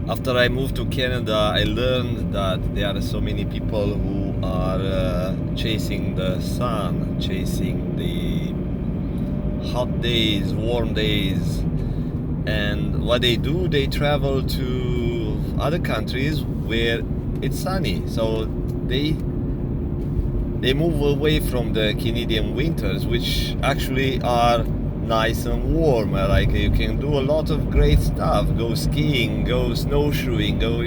After I moved to Canada, I learned that there are so many people who are chasing the sun, chasing the hot days, warm days, and what they do, they travel to other countries where it's sunny. So they move away from the Canadian winters, which actually are nice and warm. Like you can do a lot of great stuff. Go skiing, go snowshoeing, go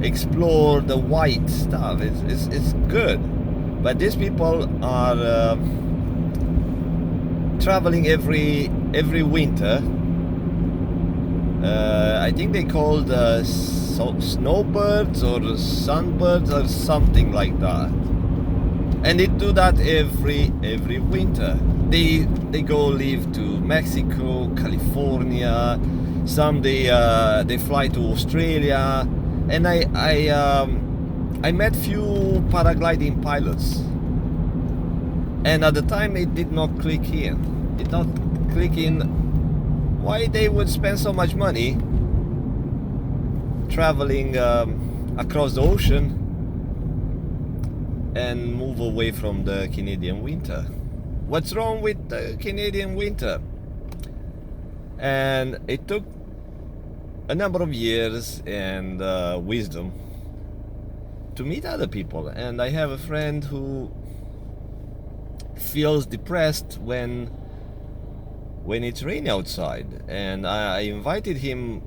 explore the white stuff. It's good. But these people are traveling every winter. I think they called snowbirds or sunbirds or something like that. And they do that every winter. They go live to Mexico, California. Some they fly to Australia, and I met few paragliding pilots, and at the time it did not click in. Did not click in why they would spend so much money traveling across the ocean and move away from the Canadian winter. What's wrong with the Canadian winter? And it took a number of years and wisdom to meet other people. And I have a friend who feels depressed when it's rainy outside, and I invited him.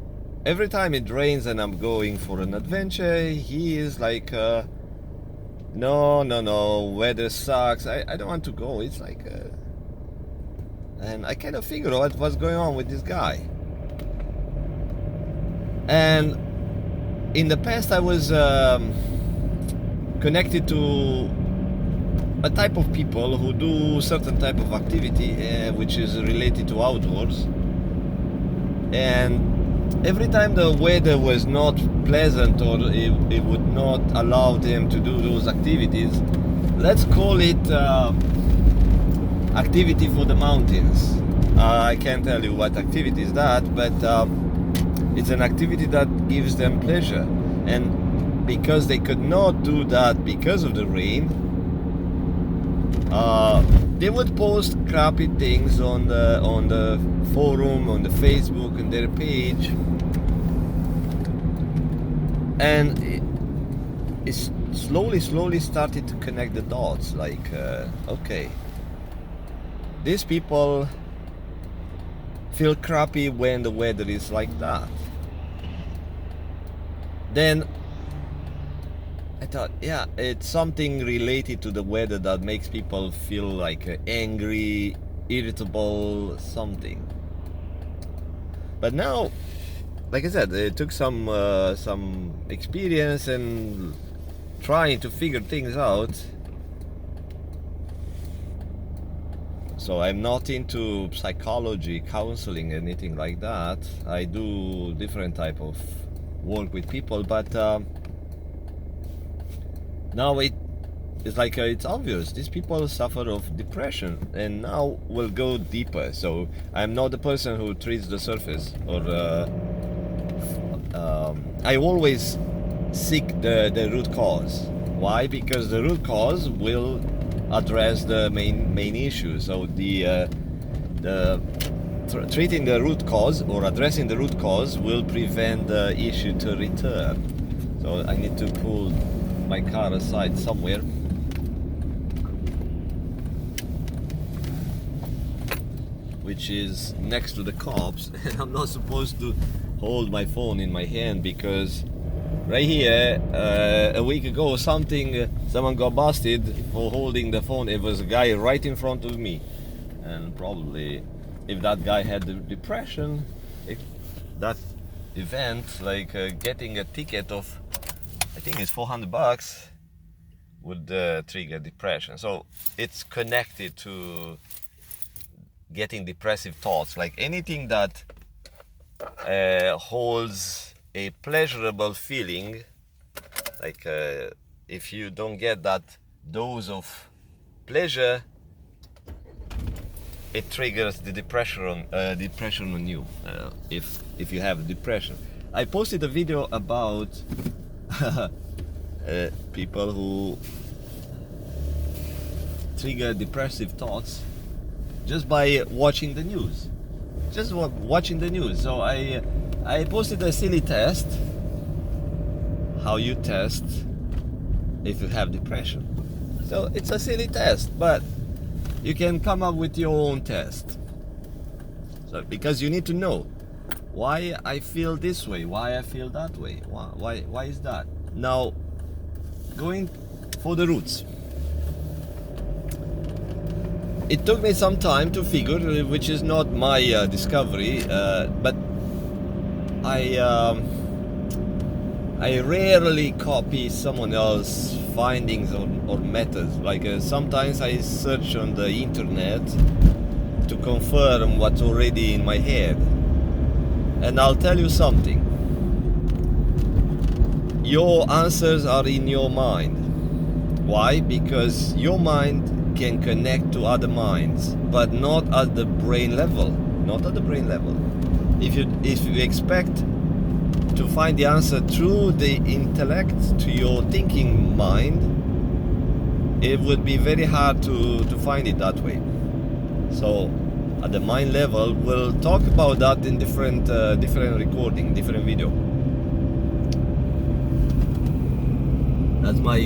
Every time it rains and I'm going for an adventure, he is like no, weather sucks, I don't want to go. It's like and I kind of figured out what's going on with this guy. And in the past I was connected to a type of people who do certain type of activity which is related to outdoors, and every time the weather was not pleasant or it would not allow them to do those activities, let's call it activity for the mountains. I can't tell you what activity is that, but it's an activity that gives them pleasure. And because they could not do that because of the rain, they would post crappy things on the forum, on the Facebook, on their page, and it slowly started to connect the dots. Like, okay, these people feel crappy when the weather is like that. Then I thought, yeah, it's something related to the weather that makes people feel like angry, irritable, something. But now, like I said, it took some experience and trying to figure things out. So I'm not into psychology, counseling, anything like that. I do different type of work with people, but now it's like it's obvious these people suffer of depression, and now we'll go deeper. So I'm not the person who treats the surface, or I always seek the root cause. Why? Because the root cause will address the main issue. So treating the root cause or addressing the root cause will prevent the issue to return. So I need to pull my car aside somewhere. Which is next to the cops, and I'm not supposed to hold my phone in my hand because right here, a week ago, someone got busted for holding the phone. It was a guy right in front of me, and probably if that guy had the depression, that event, like getting a ticket of, I think it's $400, would trigger depression. So it's connected to getting depressive thoughts. Like anything that holds a pleasurable feeling, like if you don't get that dose of pleasure, it triggers the depression on you. If you have depression, I posted a video about people who trigger depressive thoughts just by watching the news. Just watching the news. So I posted a silly test. How you test if you have depression. So it's a silly test, but you can come up with your own test. So because you need to know why I feel this way, why I feel that way, why is that? Now, going for the roots. It took me some time to figure, which is not my discovery, but I rarely copy someone else's findings or methods. Like sometimes I search on the internet to confirm what's already in my head. And I'll tell you something. Your answers are in your mind. Why? Because your mind can connect to other minds, but not at the brain level. Not at the brain level. If you expect to find the answer through the intellect to your thinking mind, it would be very hard to find it that way. So at the mind level, we'll talk about that in different recording, different video. That's my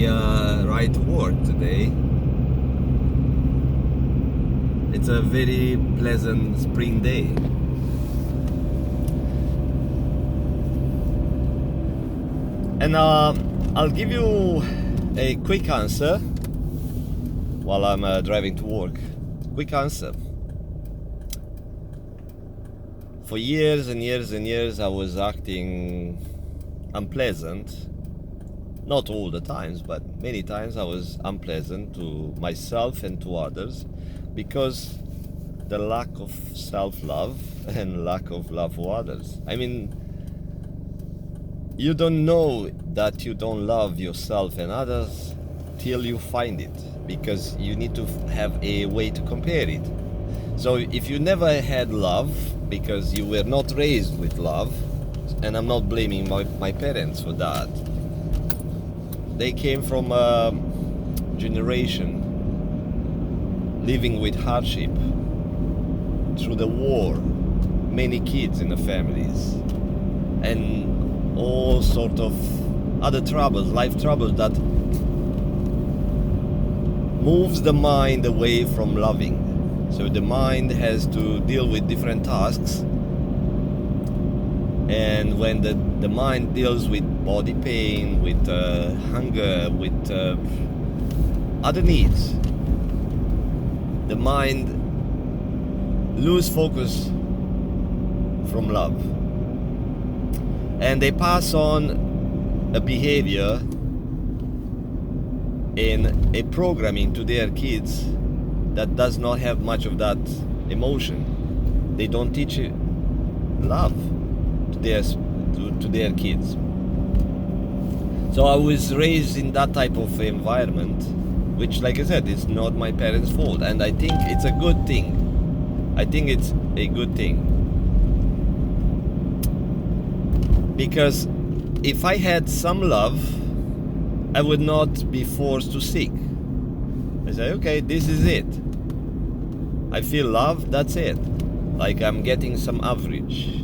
ride to work today. It's a very pleasant spring day. And I'll give you a quick answer while I'm driving to work. Quick answer. For years and years and years I was acting unpleasant. Not all the times, but many times I was unpleasant to myself and to others because the lack of self-love and lack of love for others. I mean, you don't know that you don't love yourself and others till you find it, because you need to have a way to compare it. So if you never had love because you were not raised with love, and I'm not blaming my parents for that, they came from a generation living with hardship through the war, many kids in the families, and all sort of other troubles, life troubles that moves the mind away from loving. So the mind has to deal with different tasks, and when the mind deals with body pain, with hunger, with other needs, the mind lose focus from love, and they pass on a behavior in a programming to their kids that does not have much of that emotion. They don't teach love to their kids. So I was raised in that type of environment, which, like I said, is not my parents' fault, and I think it's a good thing. I think it's a good thing, because if I had some love, I would not be forced to seek. I say, okay, this is it. I feel love, that's it. Like I'm getting some average,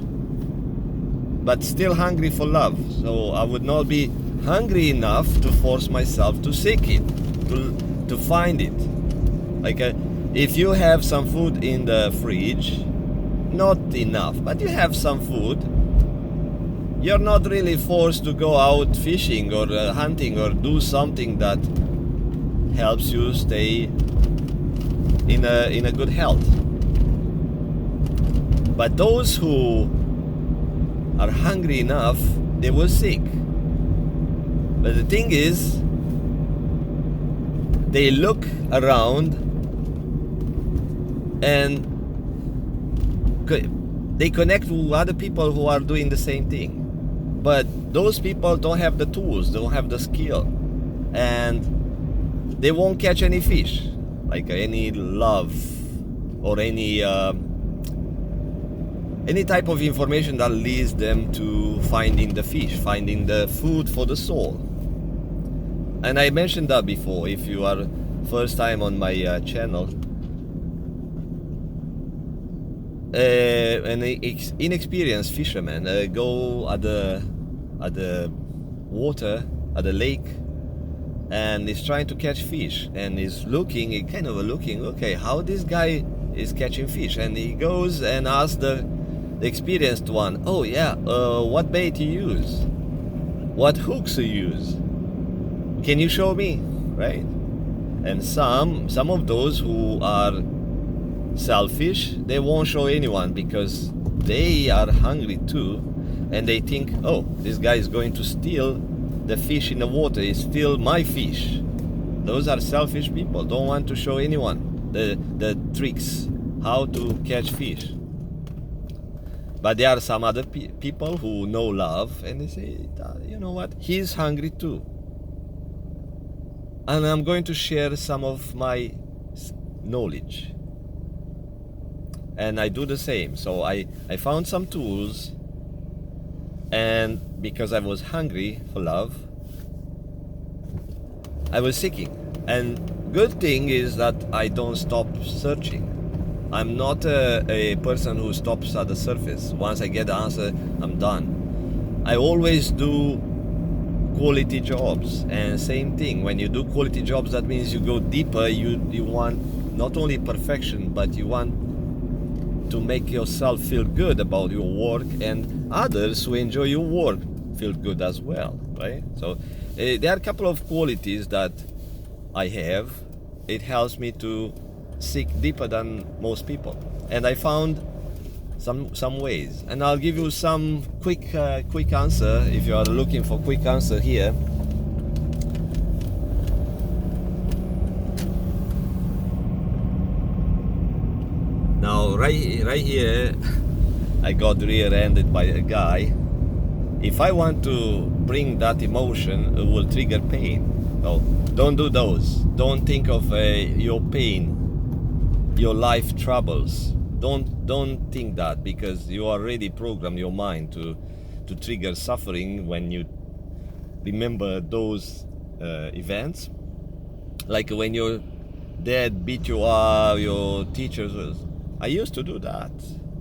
but still hungry for love. So I would not be hungry enough to force myself to seek it, to find it. Like if you have some food in the fridge, not enough, but you have some food, you're not really forced to go out fishing or hunting or do something that helps you stay in a good health. But those who are hungry enough, they will seek. But the thing is, they look around and they connect with other people who are doing the same thing. But those people don't have the tools, don't have the skill, and they won't catch any fish, like any love or any any type of information that leads them to finding the fish, finding the food for the soul. And I mentioned that before. If you are first time on my channel, an inexperienced fisherman go at the water, at the lake, and is trying to catch fish, and is looking, kind of looking, okay, how this guy is catching fish, and he goes and asks the experienced one, oh yeah, what bait you use, what hooks you use, can you show me, right? And some of those who are selfish, they won't show anyone because they are hungry too, and they think, oh, this guy is going to steal the fish in the water, is steal my fish. Those are selfish people, don't want to show anyone the tricks how to catch fish. But there are some other people who know love, and they say, you know what, he's hungry too, and I'm going to share some of my knowledge. And I do the same. So I found some tools, and because I was hungry for love, I was seeking. And good thing is that I don't stop searching. I'm not a person who stops at the surface. Once I get the answer, I'm done. I always do quality jobs, and same thing, when you do quality jobs, that means you go deeper. You want not only perfection, but you want to make yourself feel good about your work, and others who enjoy your work feel good as well, right? So there are a couple of qualities that I have. It helps me to seek deeper than most people, and I found some ways, and I'll give you some quick answer if you are looking for quick answer here. Now, right here, I got rear-ended by a guy. If I want to bring that emotion, it will trigger pain. So don't do those. Don't think of your pain, your life troubles. Don't think that, because you already programmed your mind to trigger suffering when you remember those events. Like when your dad beat you up, your teachers. I used to do that.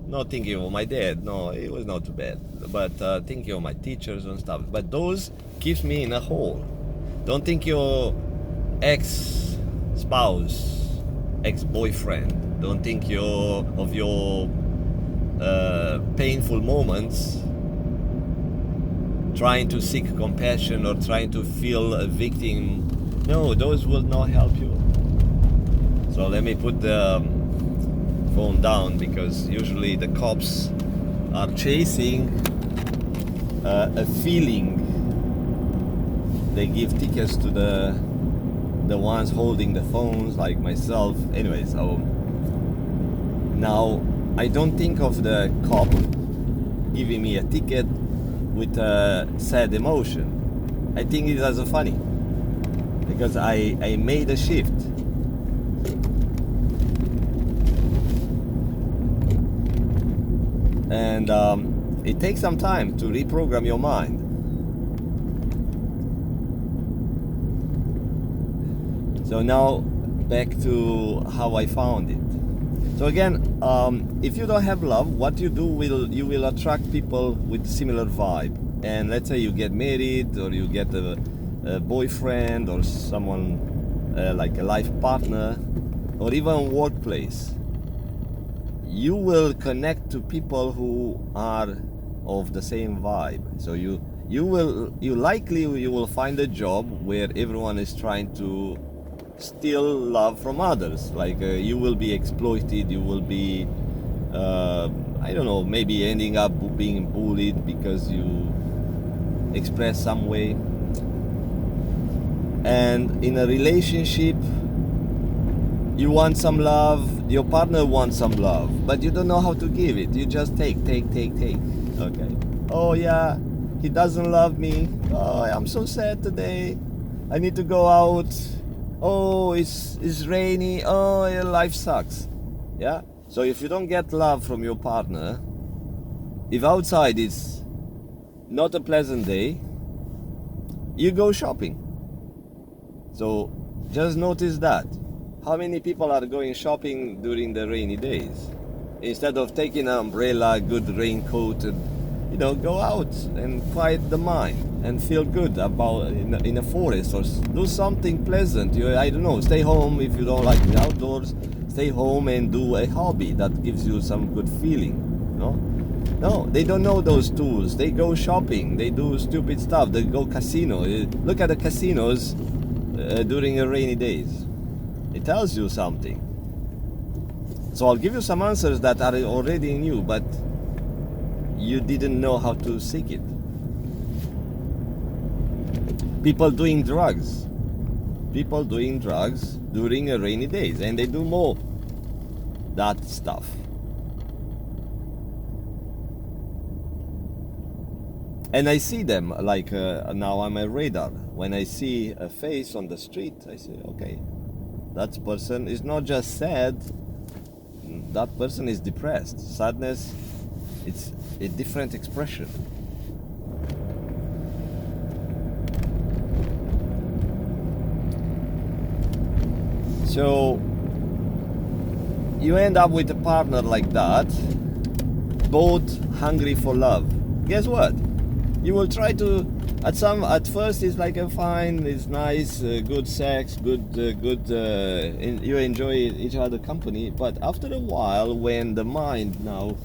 Not thinking of my dad. No, it was not too bad. But thinking of my teachers and stuff. But those keeps me in a hole. Don't think your ex-spouse, ex-boyfriend. Don't think of your painful moments, trying to seek compassion or trying to feel a victim. No, those will not help you. So let me put the phone down, because usually the cops are chasing a feeling. They give tickets to the ones holding the phones, like myself. Anyway, so now I don't think of the cop giving me a ticket with a sad emotion. I think it as a funny, because I made a shift. And it takes some time to reprogram your mind. So now back to how I found it. So again, if you don't have love, what you do you will attract people with similar vibe. And let's say you get married, or you get a boyfriend, or someone like a life partner, or even workplace. You will connect to people who are of the same vibe. So you will find a job where everyone is trying to steal love from others. Like you will be exploited. You will be I don't know, maybe ending up being bullied because you express some way. And in a relationship, you want some love, your partner wants some love, but you don't know how to give it. You just take. Okay. Oh yeah, he doesn't love me. Oh, I'm so sad today. I need to go out. Oh, it's rainy. Oh, your life sucks. Yeah. So if you don't get love from your partner, If outside is not a pleasant day, you go shopping. So just notice that. How many people are going shopping during the rainy days? Instead of taking an umbrella, good raincoat, and go out and quiet the mind and feel good about in a forest, or do something pleasant. I don't know, stay home if you don't like the outdoors. Stay home and do a hobby that gives you some good feeling. No, they don't know those tools. They go shopping. They do stupid stuff. They go casino. Look at the casinos during the rainy days. It tells you something. So I'll give you some answers that are already in you, but you didn't know how to seek it. People doing drugs during a rainy days, and they do more that stuff. And I see them, like now I'm a radar. When I see a face on the street, I say, okay, that person is not just sad, that person is depressed. Sadness, it's a different expression. So you end up with a partner like that, both hungry for love. Guess what? You will try to, at first it's like a fine, it's nice, good sex, you enjoy each other company, but after a while, when the mind now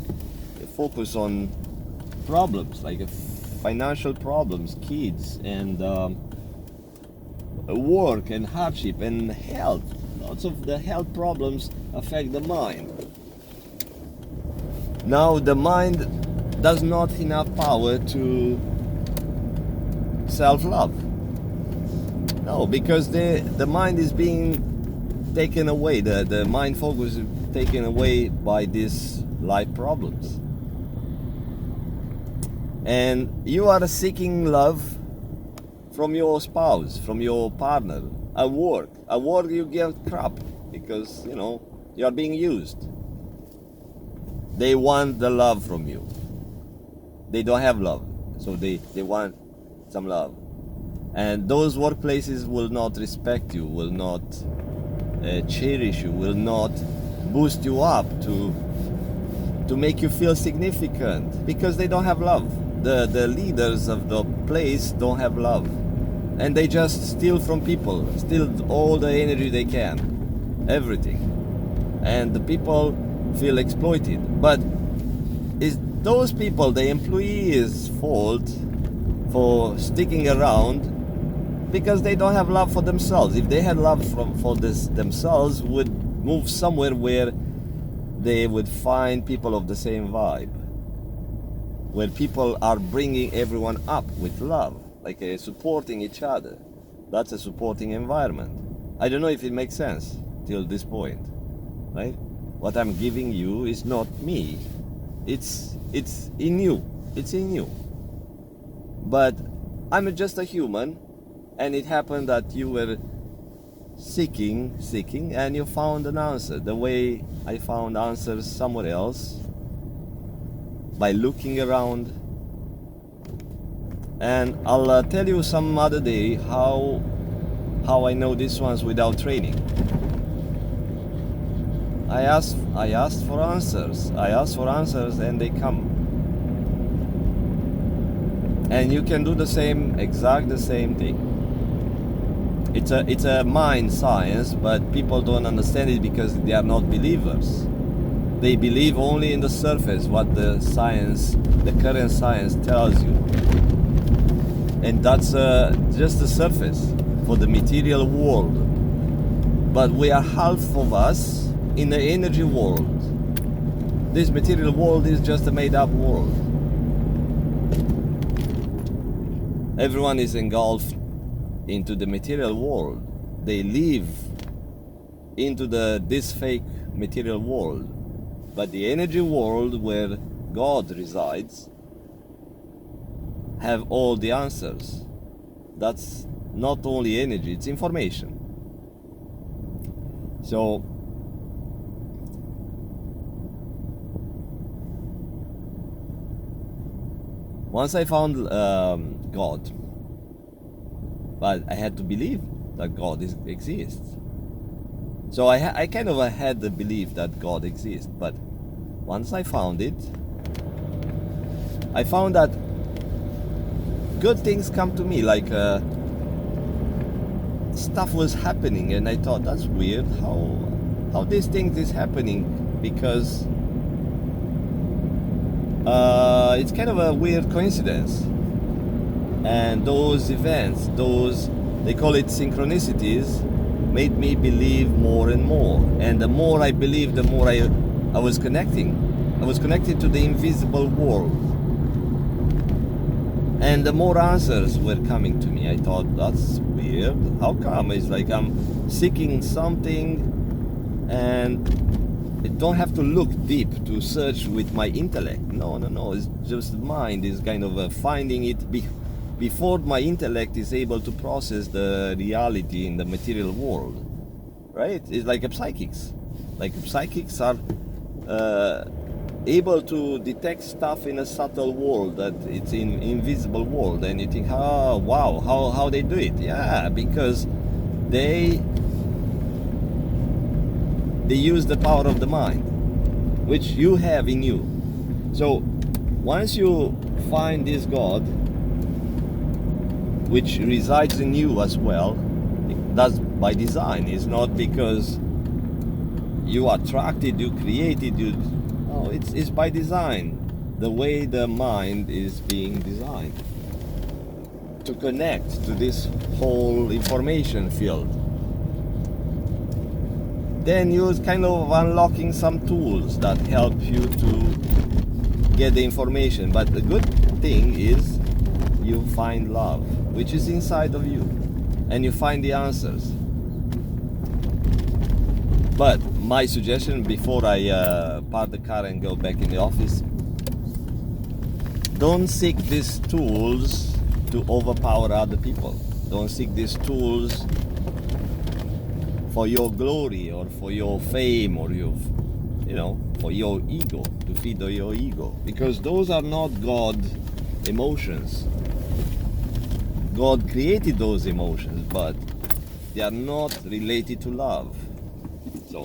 focus on problems like financial problems, kids, and work and hardship and health, lots of the health problems affect the mind. Now the mind does not enough power to self-love. No, because the mind is being taken away, the mind focus is taken away by these life problems. And you are seeking love from your spouse, from your partner, at work. At work you get crap because, you are being used. They want the love from you. They don't have love, so they want some love. And those workplaces will not respect you, will not cherish you, will not boost you up to make you feel significant, because they don't have love. The leaders of the place don't have love, and they just steal from people, steal all the energy they can, everything, and the people feel exploited. But is those people, the employees' fault for sticking around? Because they don't have love for themselves. If they had love for themselves, would move somewhere where they would find people of the same vibe, where people are bringing everyone up with love, like supporting each other. That's a supporting environment. I don't know if it makes sense till this point, right? What I'm giving you is not me. It's in you. It's in you. But I'm just a human, and it happened that you were seeking, and you found an answer. The way I found answers somewhere else, by looking around. And I'll tell you some other day how I know these ones without training. I asked for answers. And they come. And you can do the same thing. It's a mind science, but people don't understand it because they are not believers. They believe only in the surface, what the current science tells you. And that's just the surface for the material world. But we are half of us in the energy world. This material world is just a made-up world. Everyone is engulfed into the material world. They live into this fake material world. But the energy world, where God resides, have all the answers. That's not only energy, it's information. So Once I found God, but I had to believe that God exists. So I kind of had the belief that God exists, but once I found it, I found that good things come to me, like stuff was happening, and I thought, that's weird, how this thing is happening, because it's kind of a weird coincidence. And those events, they call it synchronicities, made me believe more and more. And the more I believed, the more I was connecting. I was connected to the invisible world. And the more answers were coming to me. I thought, that's weird. How come? It's like I'm seeking something, and I don't have to look deep to search with my intellect. No. It's just mind is kind of finding it before my intellect is able to process the reality in the material world, right? It's like psychics. Like psychics are able to detect stuff in a subtle world, that it's in invisible world, and you think, oh wow, how they do it? Yeah, because they use the power of the mind, which you have in you. So once you find this God, which resides in you as well, that's by design. It's not because you attracted, you created, no, it's by design. The way the mind is being designed to connect to this whole information field. Then you're kind of unlocking some tools that help you to get the information. But the good thing is you find love, which is inside of you, and you find the answers. But my suggestion, before I park the car and go back in the office, don't seek these tools to overpower other people. Don't seek these tools for your glory or for your fame or for your ego, to feed your ego, because those are not God emotions. God created those emotions, but they are not related to love. So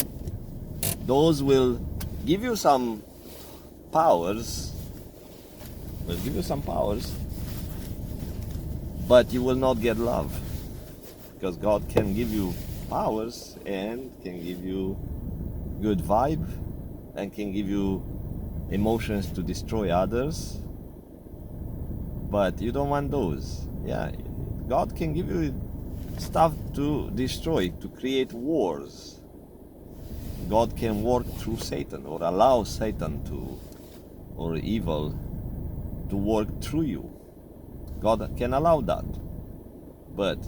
those will give you some powers, but you will not get love, because God can give you powers and can give you good vibe and can give you emotions to destroy others, but you don't want those. Yeah, God can give you stuff to destroy, to create wars. God can work through Satan, or allow Satan or evil to work through you. God can allow that. But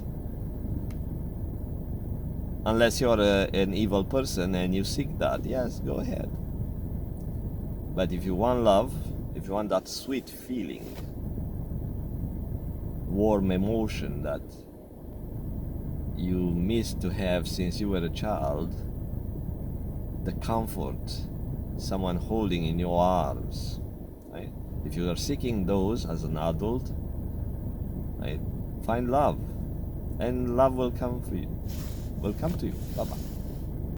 unless you're an evil person and you seek that, yes, go ahead. But if you want love, if you want that sweet feeling, warm emotion that you missed to have since you were a child, the comfort, someone holding in your arms, right? If you are seeking those as an adult, right, find love, and love will come to you. Bye bye.